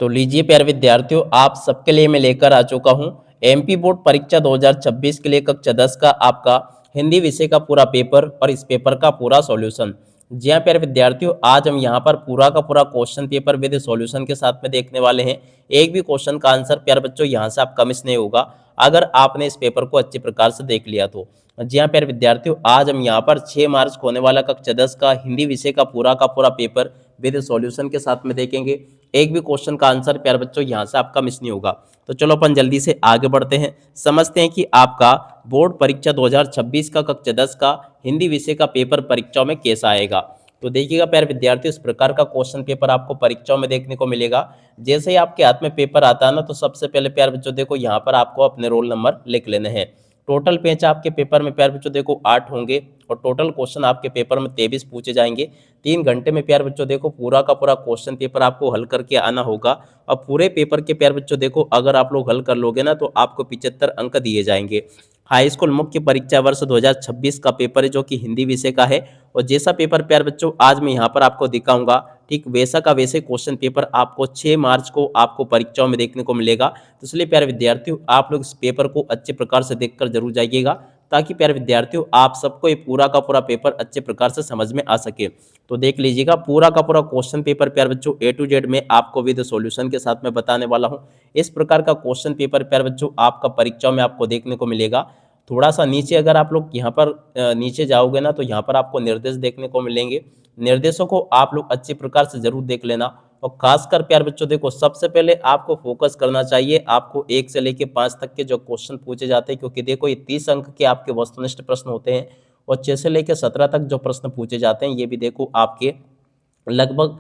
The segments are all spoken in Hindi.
तो लीजिए प्यारे विद्यार्थियों, आप सबके लिए मैं लेकर आ चुका हूँ एमपी बोर्ड परीक्षा 2026 के लिए कक्षा 10 का आपका हिंदी विषय का पूरा पेपर और इस पेपर का पूरा सॉल्यूशन। जी हाँ प्यारे विद्यार्थियों, आज हम यहाँ पर पूरा का पूरा क्वेश्चन पेपर विद सॉल्यूशन के साथ में देखने वाले हैं। एक भी क्वेश्चन का आंसर प्यारे बच्चों यहाँ से आपका मिस नहीं होगा अगर आपने इस पेपर को अच्छे प्रकार से देख लिया तो। जी हाँ प्यारे विद्यार्थियों, आज हम यहाँ पर 6 मार्च को होने वाला कक्षा 10 का हिंदी विषय का पूरा पेपर विद सॉल्यूशन के साथ में देखेंगे। एक भी क्वेश्चन का आंसर प्यारे बच्चों यहाँ से आपका मिस नहीं होगा। तो चलो अपन जल्दी से आगे बढ़ते हैं, समझते हैं कि आपका बोर्ड परीक्षा 2026 का कक्षा 10 का हिंदी विषय का पेपर परीक्षाओं में कैसा आएगा। तो देखिएगा प्यारे विद्यार्थियों, इस प्रकार का क्वेश्चन पेपर आपको परीक्षाओं में देखने को मिलेगा। जैसे ही आपके हाथ में पेपर आता है ना, तो सबसे पहले प्यारे बच्चों देखो यहाँ पर आपको अपने रोल नंबर लिख लेने हैं। टोटल पेज आपके पेपर में प्यारे बच्चों देखो 8 होंगे और टोटल क्वेश्चन आपके पेपर में 23 पूछे जाएंगे। 3 घंटे में प्यारे बच्चों देखो पूरा का पूरा क्वेश्चन पेपर आपको हल करके आना होगा। और पूरे पेपर के प्यारे बच्चों देखो अगर आप लोग हल कर लोगे ना, तो आपको 75 अंक दिए जाएंगे। हाई स्कूल मुख्य परीक्षा वर्ष 2026 का पेपर है जो कि हिंदी विषय का है। और जैसा पेपर प्यारे बच्चों आज मैं यहाँ पर आपको दिखाऊंगा, ठीक वैसा का वैसे क्वेश्चन पेपर आपको 6 मार्च को आपको परीक्षाओं में देखने को मिलेगा। तो इसलिए प्यारे विद्यार्थियों, आप लोग इस पेपर को अच्छे प्रकार से देखकर जरूर जाइएगा, ताकि प्यारे विद्यार्थियों आप सबको ये पूरा का पूरा पेपर अच्छे प्रकार से समझ में आ सके। तो देख लीजिएगा पूरा का पूरा क्वेश्चन पेपर प्यारे बच्चों ए टू जेड में आपको विद सॉल्यूशन के साथ में बताने वाला हूँ। इस प्रकार का क्वेश्चन पेपर प्यारे बच्चों आपका परीक्षाओं में आपको देखने को मिलेगा। थोड़ा सा नीचे अगर आप लोग यहाँ पर नीचे जाओगे ना, तो यहाँ पर आपको निर्देश देखने को मिलेंगे। निर्देशों को आप लोग अच्छे प्रकार से जरूर देख लेना। और खासकर प्यारे बच्चों देखो, सबसे पहले आपको फोकस करना चाहिए आपको 1 से लेकर 5 तक के जो क्वेश्चन पूछे जाते हैं, क्योंकि देखो ये 30 अंक के आपके वस्तुनिष्ठ प्रश्न होते हैं। और 6 से लेकर 17 तक जो प्रश्न पूछे जाते हैं, ये भी देखो आपके लगभग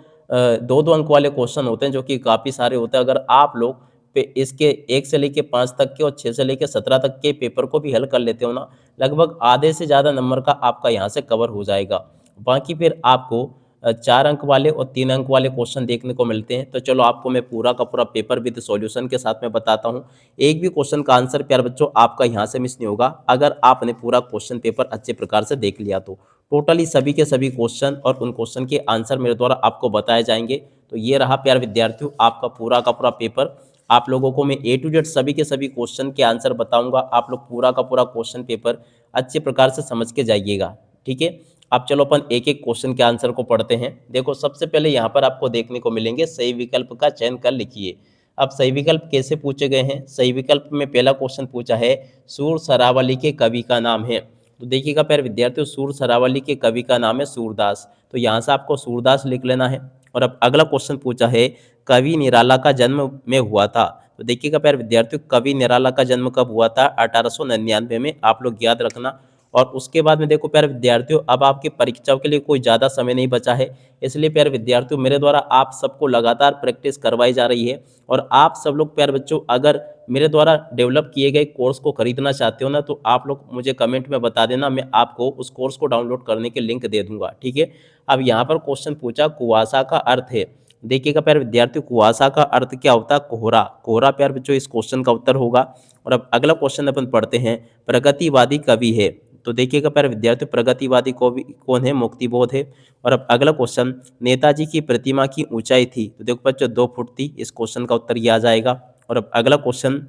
2-2 अंक वाले क्वेश्चन होते हैं, जो कि काफ़ी सारे होते हैं। अगर आप लोग पे इसके 1 से लेके 5 तक के और 6 से लेके 17 तक के पेपर को भी हल कर लेते हो ना, लगभग आधे से ज़्यादा नंबर का आपका यहाँ से कवर हो जाएगा। बाकी फिर आपको 4 अंक वाले और 3 अंक वाले क्वेश्चन देखने को मिलते हैं। तो चलो आपको मैं पूरा का पूरा पेपर विद सॉल्यूशन के साथ में बताता हूँ। एक भी क्वेश्चन का आंसर प्यारे बच्चों आपका यहाँ से मिस नहीं होगा अगर आपने पूरा क्वेश्चन पेपर अच्छे प्रकार से देख लिया तो। टोटली सभी के सभी क्वेश्चन और उन क्वेश्चन के आंसर मेरे द्वारा आपको बताए जाएंगे। तो ये रहा प्यारे विद्यार्थियों आपका पूरा का पूरा पेपर। आप लोगों को मैं ए टू जेड सभी के सभी क्वेश्चन के आंसर बताऊंगा। आप लोग पूरा का पूरा क्वेश्चन पेपर अच्छे प्रकार से समझ के जाइएगा, ठीक है। अब चलो अपन एक एक क्वेश्चन के आंसर को पढ़ते हैं। देखो सबसे पहले यहाँ पर आपको देखने को मिलेंगे सही विकल्प का चयन कर लिखिए। अब सही विकल्प कैसे पूछे गए हैं, सही विकल्प में पहला क्वेश्चन पूछा है सूर सरावली के कवि का नाम है। तो देखिएगा प्यारे विद्यार्थियों, सूर सरावली के कवि का नाम है सूरदास। तो यहाँ से आपको सूरदास लिख लेना है। और अब अगला क्वेश्चन पूछा है कवि निराला का जन्म में हुआ था। तो देखिएगा प्यारे विद्यार्थियों, कवि निराला का जन्म कब हुआ था, 1899 में, आप लोग याद रखना। और उसके बाद में देखो प्यारे विद्यार्थियों, अब आपकी परीक्षाओं के लिए कोई ज़्यादा समय नहीं बचा है। इसलिए प्यारे विद्यार्थियों, मेरे द्वारा आप सबको लगातार प्रैक्टिस करवाई जा रही है। और आप सब लोग प्यारे बच्चों अगर मेरे द्वारा डेवलप किए गए कोर्स को खरीदना चाहते हो ना, तो आप लोग मुझे कमेंट में बता देना, मैं आपको उस कोर्स को डाउनलोड करने के लिंक दे दूंगा, ठीक है। अब यहाँ पर क्वेश्चन पूछा कुआसा का अर्थ है। देखिएगा प्यारे विद्यार्थियों, कुआसा का अर्थ क्या होता है, कोहरा। कोहरा प्यारे बच्चों इस क्वेश्चन का उत्तर होगा। और अब अगला क्वेश्चन अपन पढ़ते हैं, प्रगतिवादी कवि है। तो देखिएगा प्यारे विद्यार्थियों, प्रगतिवादी कवि कौन है, मुक्तिबोध है। और अब अगला क्वेश्चन, नेताजी की प्रतिमा की ऊंचाई थी। तो देखो बच्चों 2 फुट थी। इस क्वेश्चन का उत्तर ये आ जाएगा। और अब अगला क्वेश्चन,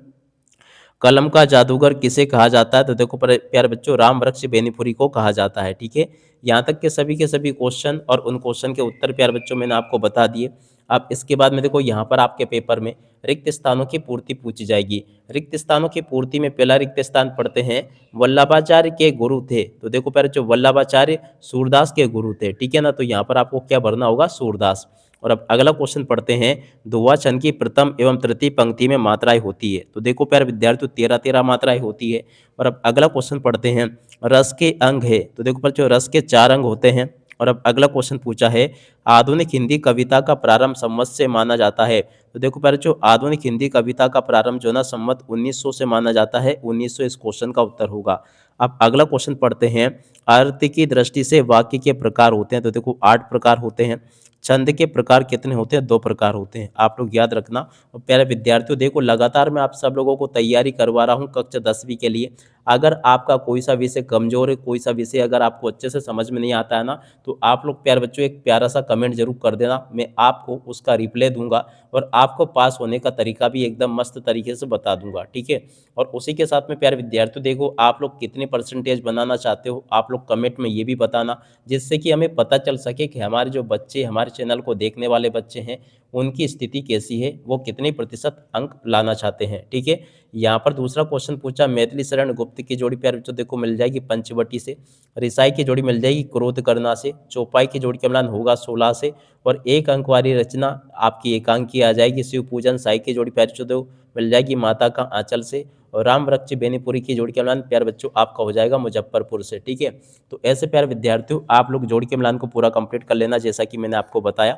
कलम का जादूगर किसे कहा जाता है। तो देखो प्यारे बच्चों, राम वृक्ष बेनीपुरी को कहा जाता है, ठीक है। यहाँ तक के सभी क्वेश्चन और उन क्वेश्चन के उत्तर प्यारे बच्चों मैंने आपको बता दिए। अब इसके बाद में देखो यहाँ पर आपके पेपर में रिक्त स्थानों की पूर्ति पूछी जाएगी। रिक्त स्थानों की पूर्ति में पहला रिक्त स्थान पढ़ते हैं, वल्लभाचार्य के गुरु थे। तो देखो प्यारे बच्चों, वल्लभाचार्य सूरदास के गुरु थे, ठीक है ना। तो यहाँ पर आपको क्या भरना होगा, सूरदास। और अब अगला क्वेश्चन पढ़ते हैं, दुआ छंद की प्रथम एवं तृतीय पंक्ति में मात्राएं होती है। तो देखो प्यारे विद्यार्थियों, 13-13 मात्राएं होती है। और अब अगला क्वेश्चन पढ़ते हैं, रस के अंग है। तो देखो बच्चों, रस के 4 अंग होते हैं। और अब अगला क्वेश्चन पूछा है, आधुनिक हिंदी कविता का प्रारंभ संवत से माना जाता है। तो देखो प्यारे बच्चों, आधुनिक हिंदी कविता का प्रारंभ जो ना संवत 1900 से माना जाता है। 1900 इस क्वेश्चन का उत्तर होगा। अब अगला क्वेश्चन पढ़ते हैं, अर्थ की दृष्टि से वाक्य के प्रकार होते हैं। तो देखो 8 प्रकार होते हैं। छंद के प्रकार कितने होते हैं, 2 प्रकार होते हैं, आप लोग याद रखना। और प्यारे विद्यार्थियों देखो, लगातार मैं आप सब लोगों को तैयारी करवा रहा हूँ कक्षा 10वीं के लिए। अगर आपका कोई सा विषय कमज़ोर है, कोई सा विषय अगर आपको अच्छे से समझ में नहीं आता है ना, तो आप लोग प्यारे बच्चों एक प्यारा सा कमेंट ज़रूर कर देना, मैं आपको उसका रिप्लाई दूँगा और आपको पास होने का तरीका भी एकदम मस्त तरीके से बता दूँगा, ठीक है? और उसी के साथ में प्यारे विद्यार्थियों देखो आप लोग कितने परसेंटेज बनाना चाहते हो, आप लोग कमेंट में ये भी बताना, जिससे कि हमें पता चल सके कि हमारे जो बच्चे हमारे चैनल को देखने वाले बच्चे हैं, उनकी स्थिति कैसी है, वो कितने प्रतिशत अंक लाना चाहते हैं, ठीक है? यहाँ पर दूसरा क्वेश्चन पूछा मैथिली शरण गुप्त की जोड़ी प्यारे बच्चों देखो मिल जाएगी पंचवटी से, रिसाई की जोड़ी मिल जाएगी क्रोध करना से, चौपाई की जोड़ी का मिलान होगा 16 से और 1 अंक वाली रचना आपकी एकांकी आ जाएगी शिव पूजन साई की जोड़ी प्यारे बच्चों देखो मिल जाएगी माता का आंचल से और राम वृक्ष बेनीपुरी की जोड़ी का मिलान प्यारे बच्चों आपका हो जाएगा मुजफ्फरपुर से, ठीक है? तो ऐसे प्यारे विद्यार्थियों आप लोग जोड़ी के मिलान को पूरा कंप्लीट कर लेना जैसा कि मैंने आपको बताया।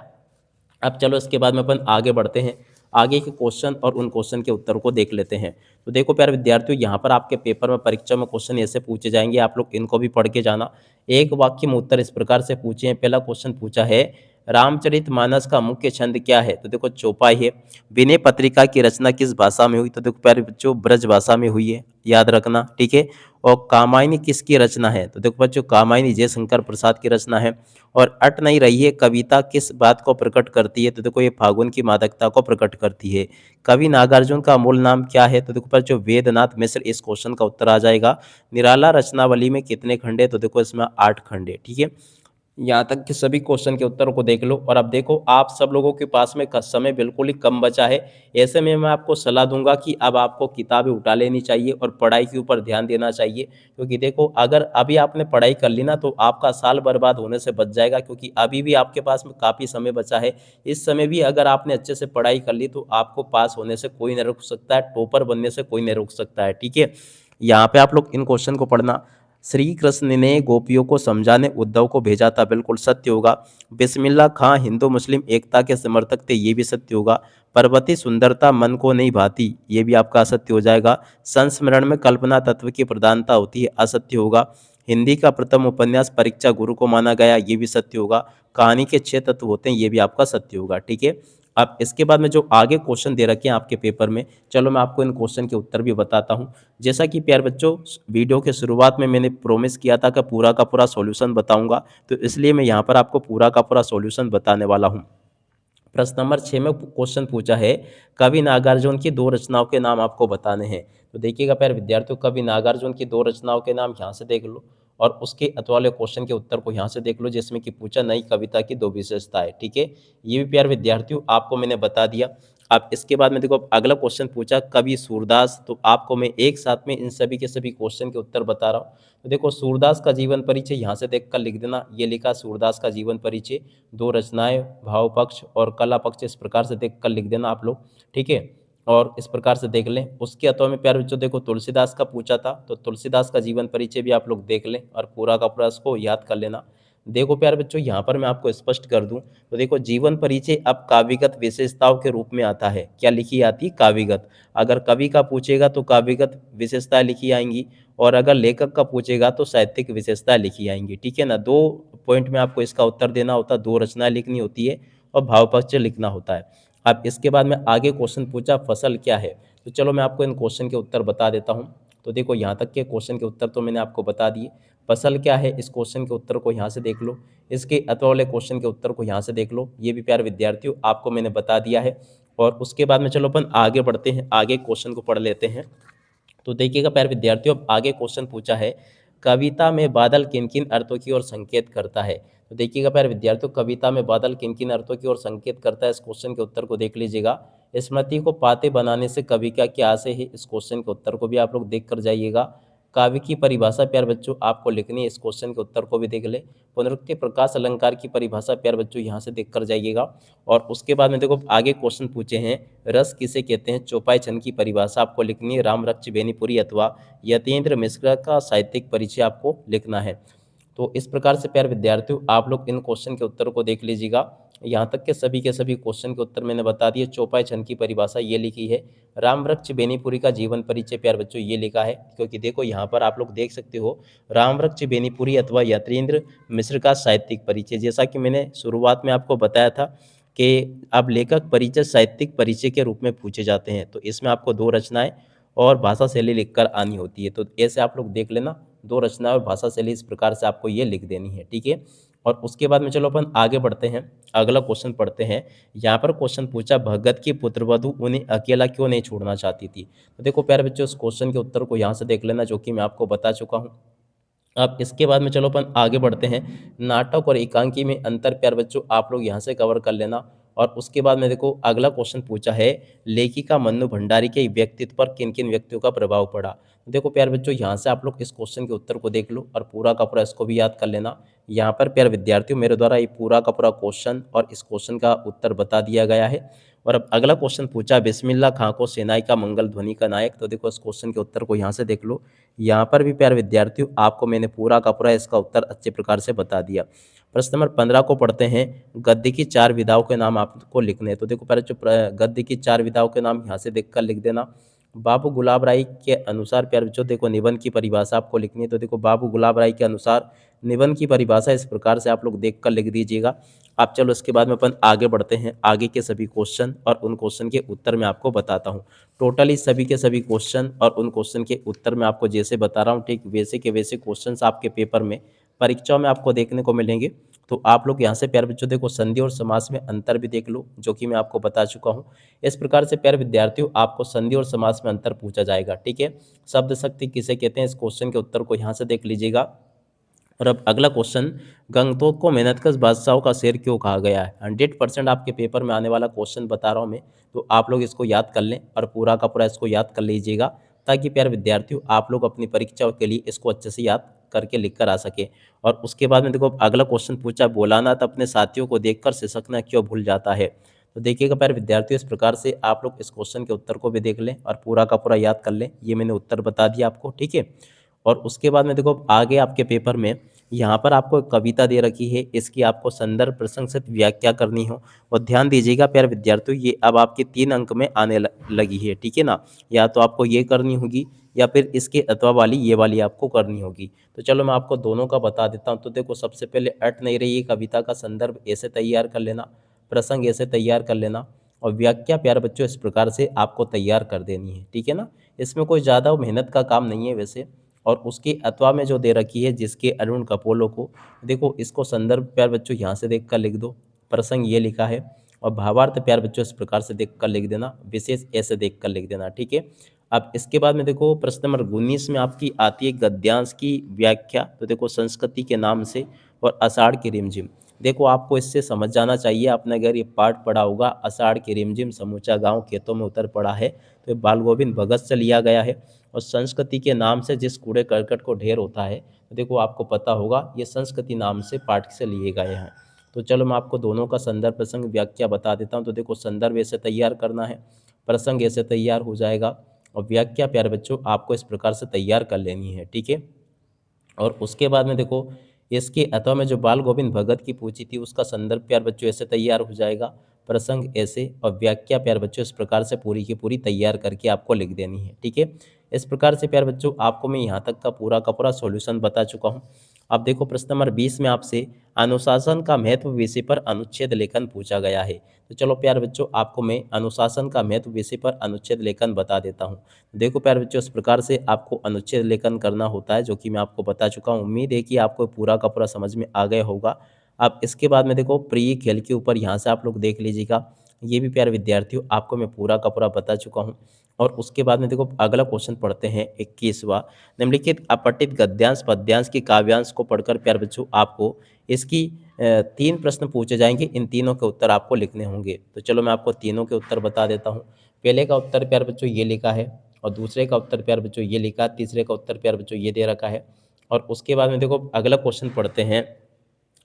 अब चलो इसके बाद में अपन आगे बढ़ते हैं, आगे के क्वेश्चन और उन क्वेश्चन के उत्तर को देख लेते हैं। तो देखो प्यारे विद्यार्थियों यहाँ पर आपके पेपर में परीक्षा में क्वेश्चन ऐसे पूछे जाएंगे, आप लोग इनको भी पढ़ के जाना। एक वाक्य में उत्तर इस प्रकार से पूछे हैं, पहला क्वेश्चन पूछा है रामचरितमानस का मुख्य छंद क्या है? तो देखो चौपाई है। विनय पत्रिका की रचना किस भाषा में हुई? तो देखो प्यारे बच्चों ब्रज भाषा में हुई है, याद रखना, ठीक है? और कामायनी किसकी रचना है? तो देखो बच्चों कामायनी जयशंकर प्रसाद की रचना है। और अट नहीं रही है कविता किस बात को प्रकट करती है? तो देखो ये फागुन की मादकता को प्रकट करती है। कवि नागार्जुन का मूल नाम क्या है? तो देखो बच्चों वेदनाथ मिश्र इस क्वेश्चन का उत्तर आ जाएगा। निराला रचनावली में कितने खंड है? तो देखो इसमें 8 खंड है, ठीक है? यहाँ तक के सभी क्वेश्चन के उत्तरों को देख लो और अब देखो आप सब लोगों के पास में समय बिल्कुल ही कम बचा है। ऐसे में मैं आपको सलाह दूंगा कि अब आपको किताबें उठा लेनी चाहिए और पढ़ाई के ऊपर ध्यान देना चाहिए, क्योंकि देखो अगर अभी आपने पढ़ाई कर ली ना तो आपका साल बर्बाद होने से बच जाएगा, क्योंकि अभी भी आपके पास में काफ़ी समय बचा है। इस समय भी अगर आपने अच्छे से पढ़ाई कर ली तो आपको पास होने से कोई नहीं रोक सकता है, टॉपर बनने से कोई नहीं रोक सकता है, ठीक है? यहाँ पे आप लोग इन क्वेश्चन को पढ़ना। श्री कृष्ण ने गोपियों को समझाने उद्धव को भेजा था, बिल्कुल सत्य होगा। बिस्मिल्लाह खां हिंदू मुस्लिम एकता के समर्थक थे, ये भी सत्य होगा। पर्वती सुंदरता मन को नहीं भाती, ये भी आपका असत्य हो जाएगा। संस्मरण में कल्पना तत्व की प्रधानता होती है, असत्य होगा। हिंदी का प्रथम उपन्यास परीक्षा गुरु को माना गया, ये भी सत्य होगा। कहानी के 6 तत्व होते हैं, ये भी आपका सत्य होगा, ठीक है? अब इसके बाद में जो आगे क्वेश्चन दे रखे हैं आपके पेपर में, चलो मैं आपको इन क्वेश्चन के उत्तर भी बताता हूँ। जैसा कि प्यारे बच्चों वीडियो के शुरुआत में मैंने प्रॉमिस किया था कि पूरा का पूरा सॉल्यूशन बताऊंगा, तो इसलिए मैं यहाँ पर आपको पूरा का पूरा सॉल्यूशन बताने वाला हूँ। प्रश्न नंबर 6 में क्वेश्चन पूछा है कवि नागार्जुन की 2 रचनाओं के नाम आपको बताने हैं। तो देखिएगा प्यारे विद्यार्थियों कवि नागार्जुन की 2 रचनाओं के नाम यहाँ से देख लो और उसके अतवाले क्वेश्चन के उत्तर को यहाँ से देख लो, जिसमें कि पूछा नई कविता की 2 विशेषताएं, ठीक है? ये भी प्यारे विद्यार्थियों आपको मैंने बता दिया। अब इसके बाद में देखो अब अगला क्वेश्चन पूछा कवि सूरदास, तो आपको मैं एक साथ में इन सभी के सभी क्वेश्चन के उत्तर बता रहा हूँ। तो देखो सूरदास का जीवन परिचय यहाँ से देखकर लिख देना, ये लिखा सूरदास का जीवन परिचय, 2 रचनाएं, भाव पक्ष और कला पक्ष, इस प्रकार से देख कर लिख देना आप लोग, ठीक है? और इस प्रकार से देख लें। उसके अथवा में प्यारे बच्चों देखो तुलसीदास का पूछा था, तो तुलसीदास का जीवन परिचय भी आप लोग देख लें और पूरा का पूरा इसको याद कर लेना। देखो प्यारे बच्चों यहाँ पर मैं आपको स्पष्ट कर दूं, तो देखो जीवन परिचय अब काव्यगत विशेषताओं के रूप में आता है। क्या लिखी आती है? काव्यगत। अगर कवि का पूछेगा तो काव्यगत विशेषताएं लिखी आएंगी और अगर लेखक का पूछेगा तो साहित्यिक विशेषताएं लिखी आएंगी, ठीक है ना? 2 पॉइंट में आपको इसका उत्तर देना होता है, 2 रचनाएं लिखनी होती है और भावपक्ष लिखना होता है। अब इसके बाद में आगे क्वेश्चन पूछा फसल क्या है? तो चलो मैं आपको इन क्वेश्चन के उत्तर बता देता हूँ। तो देखो यहाँ तक के क्वेश्चन के उत्तर तो मैंने आपको बता दिए। फसल क्या है इस क्वेश्चन के उत्तर को यहाँ से देख लो, इसके अथवा वाले क्वेश्चन के उत्तर को यहाँ से देख लो, ये भी प्यारे विद्यार्थियों आपको मैंने बता दिया है। और उसके बाद में चलो अपन आगे बढ़ते हैं, आगे क्वेश्चन को पढ़ लेते हैं। तो देखिएगा प्यारे विद्यार्थियों अब आगे क्वेश्चन पूछा है कविता में बादल किन किन अर्थों की ओर संकेत करता है? तो देखिएगा प्यारे विद्यार्थियों कविता में बादल किन किन अर्थों की ओर संकेत करता है, इस क्वेश्चन के उत्तर को देख लीजिएगा। स्मृति को पाते बनाने से कवि का क्या आशय है, इस क्वेश्चन के उत्तर को भी आप लोग देख कर जाइएगा। काव्य की परिभाषा प्यारे बच्चों आपको लिखनी है, इस क्वेश्चन के उत्तर को भी देख ले। पुनरुक्ति प्रकाश अलंकार की परिभाषा प्यारे बच्चों यहाँ से देख कर जाइएगा। और उसके बाद में देखो आगे क्वेश्चन पूछे हैं रस किसे कहते हैं, चौपाई छंद की परिभाषा आपको लिखनी है। राम रक्ष बेनीपुरी अथवा यतीन्द्र मिश्रा का साहित्यिक परिचय आपको लिखना है। तो इस प्रकार से प्यारे विद्यार्थियों आप लोग इन क्वेश्चन के उत्तर को देख लीजिएगा। यहाँ तक के सभी क्वेश्चन के उत्तर मैंने बता दिए। चौपाई छंद की परिभाषा ये लिखी है। राम वृक्ष बेनीपुरी का जीवन परिचय प्यारे बच्चों ये लिखा है, क्योंकि देखो यहाँ पर आप लोग देख सकते हो राम वृक्ष बेनीपुरी अथवा यतीन्द्र मिश्र का साहित्यिक परिचय, जैसा कि मैंने शुरुआत में आपको बताया था कि अब लेखक परिचय साहित्यिक परिचय के रूप में पूछे जाते हैं। तो इसमें आपको 2 रचनाएं और भाषा शैली लिखकर आनी होती है। तो ऐसे आप लोग देख लेना, 2 रचना और भाषा शैली इस प्रकार से आपको ये लिख देनी है, ठीक है। और उसके बाद में चलो अपन आगे बढ़ते हैं, अगला क्वेश्चन पढ़ते हैं। यहाँ पर क्वेश्चन पूछा, भगत की पुत्रवधू उन्हें अकेला क्यों नहीं छोड़ना चाहती थी। तो देखो प्यारे बच्चों, इस क्वेश्चन के उत्तर को यहाँ से देख लेना, जो कि मैं आपको बता चुका हूँ। अब इसके बाद में चलो अपन आगे बढ़ते हैं। नाटक और एकांकी में अंतर प्यारे बच्चों आप लोग यहाँ से कवर कर लेना। और उसके बाद में देखो अगला क्वेश्चन पूछा है, लेखिका मन्नू भंडारी के व्यक्तित्व पर किन किन व्यक्तियों का प्रभाव पड़ा। देखो प्यारे बच्चों, यहाँ से आप लोग इस क्वेश्चन के उत्तर को देख लो और पूरा का पूरा इसको भी याद कर लेना। यहाँ पर प्यारे विद्यार्थियों मेरे द्वारा ये पूरा का पूरा क्वेश्चन और इस क्वेश्चन का उत्तर बता दिया गया है। और अब अगला क्वेश्चन पूछा, बिस्मिल्लाह खां को सेनाई का मंगल ध्वनि का नायक। तो देखो इस क्वेश्चन के उत्तर को यहाँ से देख लो। यहाँ पर भी प्यारे विद्यार्थियों आपको मैंने पूरा का पूरा इसका उत्तर अच्छे प्रकार से बता दिया। प्रश्न नंबर 15 को पढ़ते हैं, गद्य की 4 विधाओं के नाम आपको लिखने हैं। तो देखो पहले जो गद्य की 4 विधाओं के नाम यहाँ से देखकर लिख देना। बाबू गुलाब राय के अनुसार प्यारे बच्चों देखो निबंध की परिभाषा आपको लिखनी है। तो देखो बाबू गुलाब राय के अनुसार निबंध की परिभाषा इस प्रकार से आप लोग देख कर लिख दीजिएगा। आप चलो इसके बाद में अपन आगे बढ़ते हैं, आगे के सभी क्वेश्चन और उन क्वेश्चन के उत्तर मैं आपको बताता हूँ। टोटली सभी के सभी क्वेश्चन और उन क्वेश्चन के उत्तर मैं आपको जैसे बता रहा हूँ, ठीक वैसे के वैसे क्वेश्चन आपके पेपर में परीक्षाओं में आपको देखने को मिलेंगे। तो आप लोग यहाँ से प्यारे बच्चों देखो संधि और समास में अंतर भी देख लो, जो कि मैं आपको बता चुका हूँ। इस प्रकार से प्यारे विद्यार्थियों आपको संधि और समास में अंतर पूछा जाएगा, ठीक है। शब्द शक्ति किसे कहते हैं, इस क्वेश्चन के उत्तर को यहाँ से देख लीजिएगा। और अब अगला क्वेश्चन, गंगटोक को मेहनतकश बादशाहों का शेर क्यों कहा गया है। 100% आपके पेपर में आने वाला क्वेश्चन बता रहा हूँ मैं, तो आप लोग इसको याद कर लें और पूरा का पूरा इसको याद कर लीजिएगा, ताकि प्यारे विद्यार्थियों आप लोग अपनी परीक्षा के लिए इसको अच्छे से याद करके लिख कर आ सके। और उसके बाद में देखो अगला क्वेश्चन पूछा, भोलानाथ अपने साथियों को देखकर सिसकना क्यों भूल जाता है। तो देखिएगा प्यारे विद्यार्थियों, इस प्रकार से आप लोग इस क्वेश्चन के उत्तर को भी देख लें और पूरा का पूरा याद कर लें। ये मैंने उत्तर बता दिया आपको, ठीक है। और उसके बाद में देखो आगे आपके पेपर में यहाँ पर आपको एक कविता दे रखी है, इसकी आपको संदर्भ प्रसंग से व्याख्या करनी हो। और ध्यान दीजिएगा प्यारे विद्यार्थियों, ये अब आपके 3 अंक में आने लगी है, ठीक है ना। या तो आपको ये करनी होगी या फिर इसके अथवा वाली ये वाली आपको करनी होगी। तो चलो मैं आपको दोनों का बता देता हूँ। तो देखो सबसे पहले अट नहीं रही, कविता का संदर्भ ऐसे तैयार कर लेना, प्रसंग ऐसे तैयार कर लेना और व्याख्या प्यारे बच्चों इस प्रकार से आपको तैयार कर देनी है, ठीक है ना। इसमें कोई ज़्यादा मेहनत का काम नहीं है वैसे। और उसके अथवा में जो दे रखी है, जिसके अरुण कपोलों को, देखो इसको संदर्भ प्यार बच्चों यहाँ से देख कर लिख दो, प्रसंग ये लिखा है और भावार्थ प्यार बच्चों इस प्रकार से देख कर लिख देना, विशेष ऐसे देख कर लिख देना, ठीक है। अब इसके बाद में देखो प्रश्न नंबर 19 में आपकी आती है गद्यांश की व्याख्या। तो देखो संस्कृति के नाम से और आषाढ़ की रिमझिम। देखो आपको इससे समझ जाना चाहिए, आपने अगर ये पाठ पढ़ा होगा, आषाढ़ की रिमझिम समूचा गांव खेतों में उतर पड़ा है, तो ये बाल गोविंद भगत से लिया गया है। और संस्कृति के नाम से जिस कूड़े करकट को ढेर होता है, तो देखो आपको पता होगा ये संस्कृति नाम से पाठ से लिए गए हैं। तो चलो मैं आपको दोनों का संदर्भ प्रसंग व्याख्या बता देता हूँ। तो देखो संदर्भ ऐसे तैयार करना है, प्रसंग ऐसे तैयार हो जाएगा और व्याख्या प्यारे बच्चों आपको इस प्रकार से तैयार कर लेनी है, ठीक है। और उसके बाद में देखो इसके अथवा में जो बाल गोविंद भगत की पूछी थी, उसका संदर्भ प्यार बच्चों ऐसे तैयार हो जाएगा, प्रसंग ऐसे और व्याख्या प्यार बच्चों इस प्रकार से पूरी की पूरी तैयार करके आपको लिख देनी है, ठीक है। इस प्रकार से प्यार बच्चों आपको मैं यहाँ तक का पूरा सॉल्यूशन बता चुका हूँ। अब देखो प्रश्न नंबर 20 में आपसे अनुशासन का महत्व विषय पर अनुच्छेद लेखन पूछा गया है। तो चलो प्यार बच्चों आपको मैं अनुशासन का महत्व विषय पर अनुच्छेद लेखन बता देता हूँ। देखो प्यारे बच्चों इस प्रकार से आपको अनुच्छेद लेखन करना होता है, जो कि मैं आपको बता चुका हूँ। उम्मीद है कि आपको पूरा का पूरा समझ में आ गया होगा। अब इसके बाद में देखो प्रिय खेल के ऊपर यहाँ से आप लोग देख लीजिएगा, ये भी प्यारे विद्यार्थियों आपको मैं पूरा का पूरा बता चुका हूँ। और उसके बाद में देखो अगला क्वेश्चन पढ़ते हैं 21वां, निम्नलिखित अपठित गद्यांश पद्यांश की काव्यांश को पढ़कर प्यारे बच्चों आपको इसकी 3 प्रश्न पूछे जाएंगे, इन तीनों के उत्तर आपको लिखने होंगे। तो चलो मैं आपको तीनों के उत्तर बता देता हूँ। पहले का उत्तर प्यारे बच्चों ये लिखा है और दूसरे का उत्तर प्यारे बच्चों ये लिखा, तीसरे का उत्तर प्यारे बच्चों ये दे रखा है। और उसके बाद में देखो अगला क्वेश्चन पढ़ते हैं,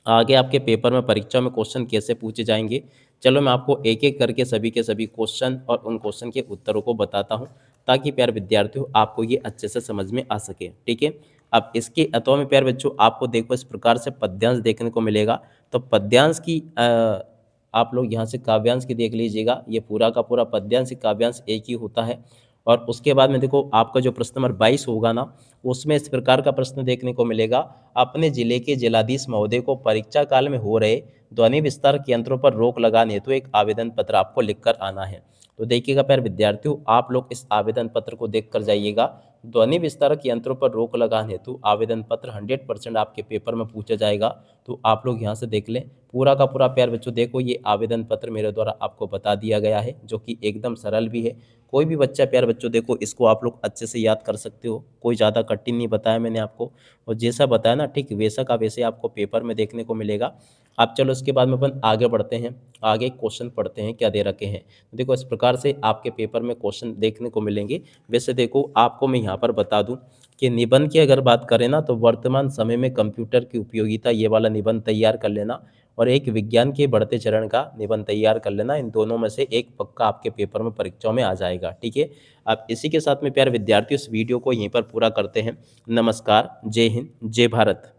आगे आपके पेपर में परीक्षा में क्वेश्चन कैसे पूछे जाएंगे। चलो मैं आपको एक एक करके सभी के सभी क्वेश्चन और उन क्वेश्चन के उत्तरों को बताता हूँ, ताकि प्यारे विद्यार्थियों आपको ये अच्छे से समझ में आ सके, ठीक है। अब इसके अथवा में प्यारे बच्चों आपको देखो इस प्रकार से पद्यांश देखने को मिलेगा। तो पद्यांश की आप लोग यहाँ से काव्यांश की देख लीजिएगा, ये पूरा का पूरा पद्यांश काव्यांश एक ही होता है। और उसके बाद में देखो आपका जो प्रश्न नंबर 22 होगा ना, उसमें इस प्रकार का प्रश्न देखने को मिलेगा, अपने जिले के जिलाधीश महोदय को परीक्षा काल में हो रहे ध्वनि विस्तारक यंत्रों पर रोक लगाने हेतु एक आवेदन पत्र आपको लिखकर आना है। तो देखिएगा प्यारे विद्यार्थियों, आप लोग इस आवेदन पत्र को देख कर जाइएगा। ध्वनि विस्तारक यंत्रों पर रोक लगाने हेतु आवेदन पत्र 100% आपके पेपर में पूछा जाएगा। तो आप लोग यहाँ से देख लें, पूरा का पूरा प्यारे बच्चों देखो ये आवेदन पत्र मेरे द्वारा आपको बता दिया गया है, जो कि एकदम सरल भी है। कोई भी बच्चा प्यारे बच्चों देखो इसको आप लोग अच्छे से याद कर सकते हो, कोई ज़्यादा कठिन नहीं बताया मैंने आपको, और जैसा बताया ना ठीक वैसा का वैसे आपको पेपर में देखने को मिलेगा। अब चलो इसके बाद में अपन आगे बढ़ते हैं, आगे क्वेश्चन पढ़ते हैं क्या दे रखे हैं। तो देखो इस प्रकार से आपके पेपर में क्वेश्चन देखने को मिलेंगे। वैसे देखो आपको मैं यहाँ पर बता दूँ कि निबंध की अगर बात करें ना, तो वर्तमान समय में कंप्यूटर की उपयोगिता, ये वाला निबंध तैयार कर लेना, और एक विज्ञान के बढ़ते चरण का निबंध तैयार कर लेना। इन दोनों में से एक पक्का आपके पेपर में परीक्षाओं में आ जाएगा, ठीक है। अब इसी के साथ में प्यारे विद्यार्थियों इस वीडियो को यहीं पर पूरा करते हैं। नमस्कार, जय हिंद, जय भारत।